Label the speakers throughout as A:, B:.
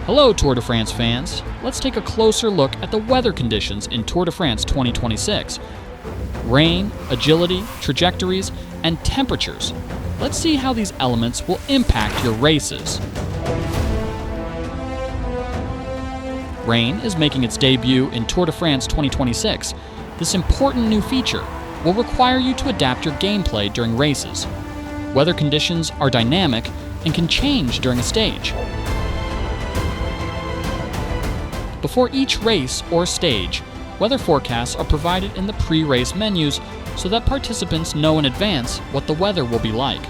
A: Hello Tour de France fans, let's take a closer look at the weather conditions in Tour de France 2026. Rain, agility, trajectories, and temperatures. Let's see how these elements will impact your races. Rain is making its debut in Tour de France 2026. This important new feature will require you to adapt your gameplay during races. Weather conditions are dynamic and can change during a stage. Before each race or stage, weather forecasts are provided in the pre-race menus so that participants know in advance what the weather will be like.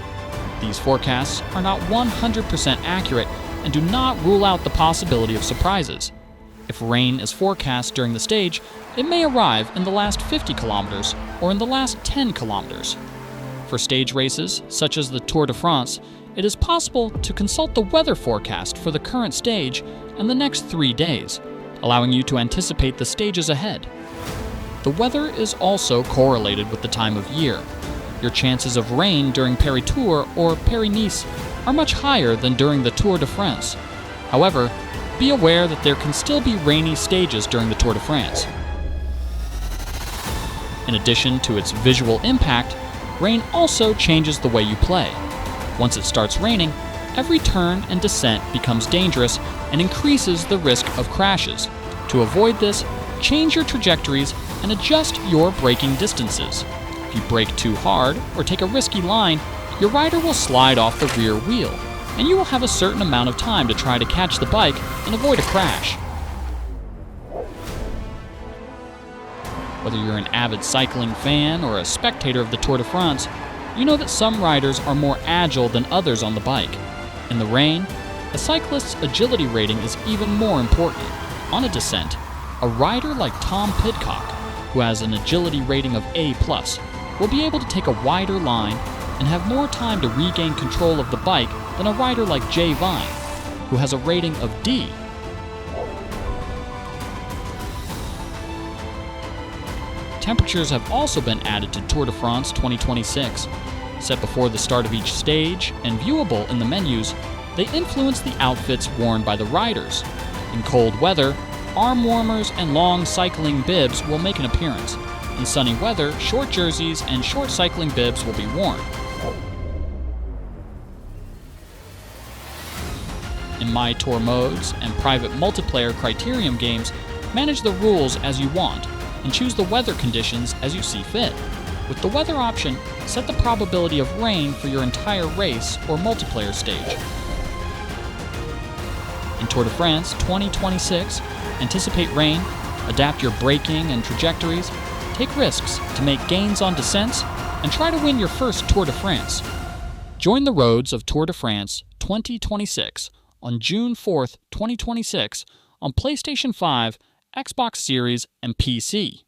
A: These forecasts are not 100% accurate and do not rule out the possibility of surprises. If rain is forecast during the stage, it may arrive in the last 50 kilometers or in the last 10 kilometers. For stage races, such as the Tour de France, it is possible to consult the weather forecast for the current stage and the next 3 days, allowing you to anticipate the stages ahead. The weather is also correlated with the time of year. Your chances of rain during Paris-Tours or Paris-Nice are much higher than during the Tour de France. However, be aware that there can still be rainy stages during the Tour de France. In addition to its visual impact, rain also changes the way you play. Once it starts raining, every turn and descent becomes dangerous and increases the risk of crashes. To avoid this, change your trajectories and adjust your braking distances. If you brake too hard or take a risky line, your rider will slide off the rear wheel, and you will have a certain amount of time to try to catch the bike and avoid a crash. Whether you're an avid cycling fan or a spectator of the Tour de France, you know that some riders are more agile than others on the bike. In the rain, a cyclist's agility rating is even more important. On a descent, a rider like Tom Pidcock, who has an agility rating of A+, will be able to take a wider line and have more time to regain control of the bike than a rider like Jay Vine, who has a rating of D. Temperatures have also been added to Tour de France 2026. Set before the start of each stage and viewable in the menus, they influence the outfits worn by the riders. In cold weather, arm warmers and long cycling bibs will make an appearance. In sunny weather, short jerseys and short cycling bibs will be worn. In My Tour modes and private multiplayer criterium games, manage the rules as you want and choose the weather conditions as you see fit. With the weather option, set the probability of rain for your entire race or multiplayer stage. In Tour de France 2026, anticipate rain, adapt your braking and trajectories, take risks to make gains on descents, and try to win your first Tour de France. Join the roads of Tour de France 2026 on June 4th, 2026 on PlayStation 5, Xbox Series, and PC.